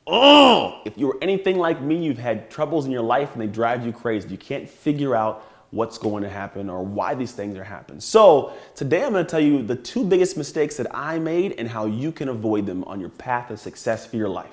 Oh, if you were anything like me, you've had troubles in your life and they drive you crazy. You can't figure out what's going to happen or why these things are happening. So today I'm going to tell you the two biggest mistakes that I made and how you can avoid them on your path of success for your life.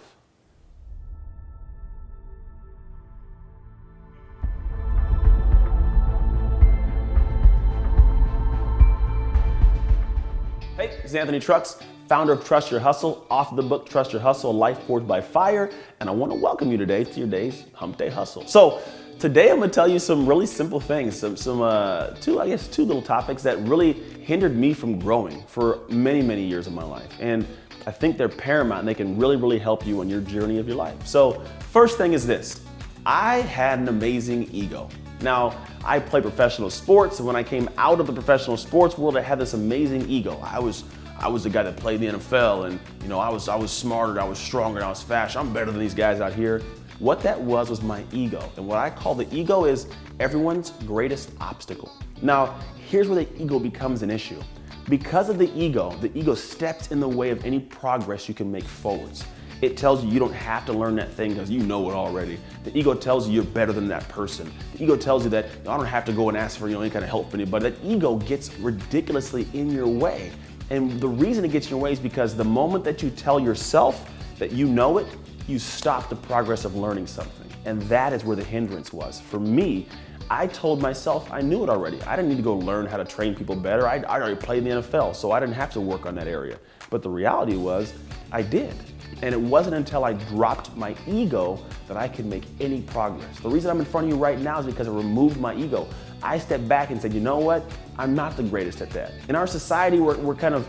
Hey, it's Anthony Trucks, founder of Trust Your Hustle, author of the book Trust Your Hustle, A Life Forged by Fire, and I want to welcome you today to your day's Hump Day Hustle. So today I'm going to tell you some really simple things, two little topics that really hindered me from growing for many, many years of my life. And I think they're paramount and they can really help you on your journey of your life. So first thing is this, I had an amazing ego. Now, I play professional sports, and when I came out of the professional sports world, I had this amazing ego. I was the guy that played in the NFL, and I was smarter, I was stronger, I was faster. I'm better than these guys out here. What that was my ego. And what I call the ego is everyone's greatest obstacle. Now, here's where the ego becomes an issue. Because of the ego steps in the way of any progress you can make forwards. It tells you don't have to learn that thing because you know it already. The ego tells you you're better than that person. The ego tells you that I don't have to go and ask for any kind of help from anybody. That ego gets ridiculously in your way. And the reason it gets in your way is because the moment that you tell yourself that you know it, you stop the progress of learning something. And that is where the hindrance was. For me, I told myself I knew it already. I didn't need to go learn how to train people better. I already played in the NFL, so I didn't have to work on that area. But the reality was, I did. And it wasn't until I dropped my ego that I could make any progress. The reason I'm in front of you right now is because I removed my ego. I stepped back and said, you know what? I'm not the greatest at that. In our society, we're kind of,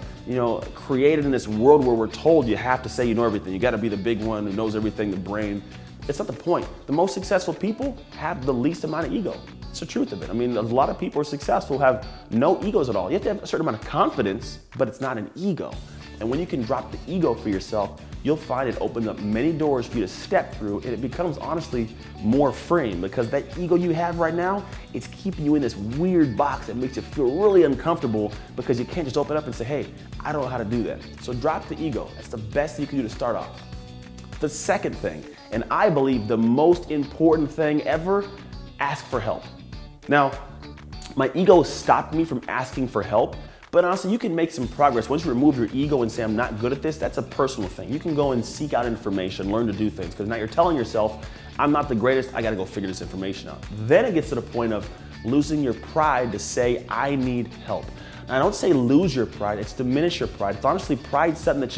created in this world where we're told you have to say you know everything. You got to be the big one who knows everything, the brain. It's not the point. The most successful people have the least amount of ego. It's the truth of it. I mean, a lot of people who are successful have no egos at all. You have to have a certain amount of confidence, but it's not an ego. And when you can drop the ego for yourself, you'll find it opens up many doors for you to step through, and it becomes honestly more freeing because that ego you have right now, it's keeping you in this weird box that makes you feel really uncomfortable because you can't just open up and say, hey, I don't know how to do that. So drop the ego. That's the best thing you can do to start off. The second thing, and I believe the most important thing ever, ask for help. Now, my ego stopped me from asking for help. But honestly, you can make some progress. Once you remove your ego and say, I'm not good at this, that's a personal thing. You can go and seek out information, learn to do things, because now you're telling yourself, I'm not the greatest, I gotta go figure this information out. Then it gets to the point of losing your pride to say, I need help. Now, I don't say lose your pride, it's diminish your pride. It's honestly pride something that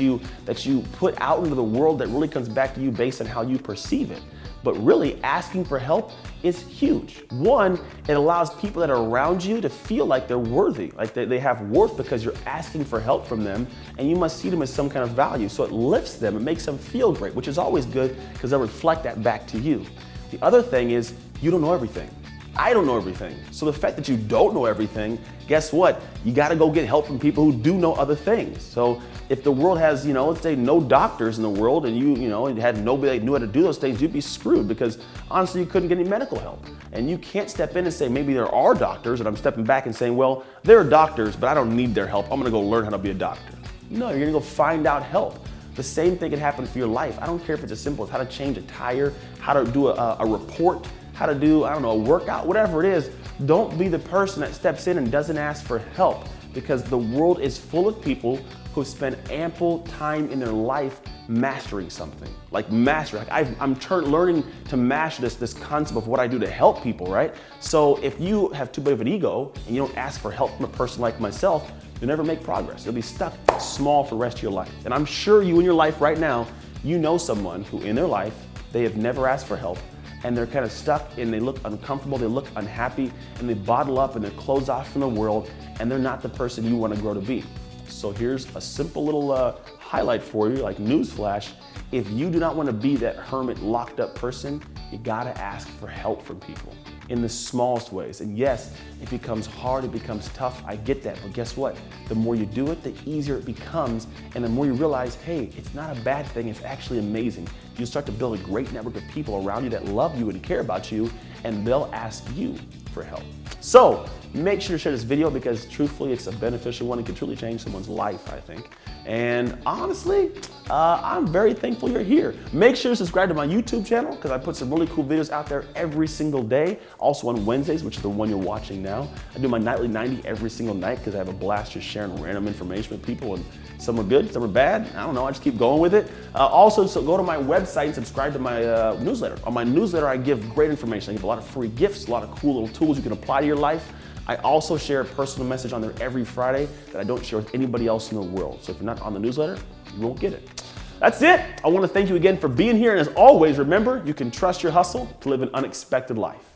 you put out into the world that really comes back to you based on how you perceive it. But really, asking for help is huge. One, it allows people that are around you to feel like they're worthy, like they have worth because you're asking for help from them, and you must see them as some kind of value. So it lifts them, it makes them feel great, which is always good because they'll reflect that back to you. The other thing is, you don't know everything. I don't know everything. So the fact that you don't know everything, guess what? You gotta go get help from people who do know other things. So if the world has, let's say no doctors in the world and you had nobody that knew how to do those things, you'd be screwed because honestly you couldn't get any medical help. And you can't step in and say, maybe there are doctors, and I'm stepping back and saying, well, there are doctors, but I don't need their help. I'm gonna go learn how to be a doctor. No, you're gonna go find out help. The same thing can happen for your life. I don't care if it's as simple as how to change a tire, how to do a report, how to do, a workout, whatever it is. Don't be the person that steps in and doesn't ask for help because the world is full of people who spend ample time in their life mastering something. I'm learning to master this concept of what I do to help people, right? So if you have too big of an ego and you don't ask for help from a person like myself, you'll never make progress. You'll be stuck small for the rest of your life. And I'm sure you in your life right now, you know someone who in their life, they have never asked for help and they're kind of stuck and they look uncomfortable, they look unhappy, and they bottle up and they're closed off from the world and they're not the person you want to grow to be. So here's a simple little highlight for you, like newsflash. If you do not want to be that hermit locked up person, you gotta ask for help from people in the smallest ways. And yes, it becomes hard, it becomes tough, I get that, but guess what? The more you do it, the easier it becomes, and the more you realize, hey, it's not a bad thing, it's actually amazing. You start to build a great network of people around you that love you and care about you, and they'll ask you for help. So make sure to share this video because truthfully, it's a beneficial one. It can truly change someone's life, I think. And honestly, I'm very thankful you're here. Make sure to subscribe to my YouTube channel because I put some really cool videos out there every single day. Also on Wednesdays, which is the one you're watching now. I do my nightly 90 every single night because I have a blast just sharing random information with people, and some are good, some are bad. I don't know, I just keep going with it. Also, so go to my website and subscribe to my newsletter. On my newsletter, I give great information. I give a lot of free gifts, a lot of cool little tools you can apply to your life. I also share a personal message on there every Friday that I don't share with anybody else in the world. So if you're not on the newsletter, you won't get it. That's it. I want to thank you again for being here. And as always, remember, you can trust your hustle to live an unexpected life.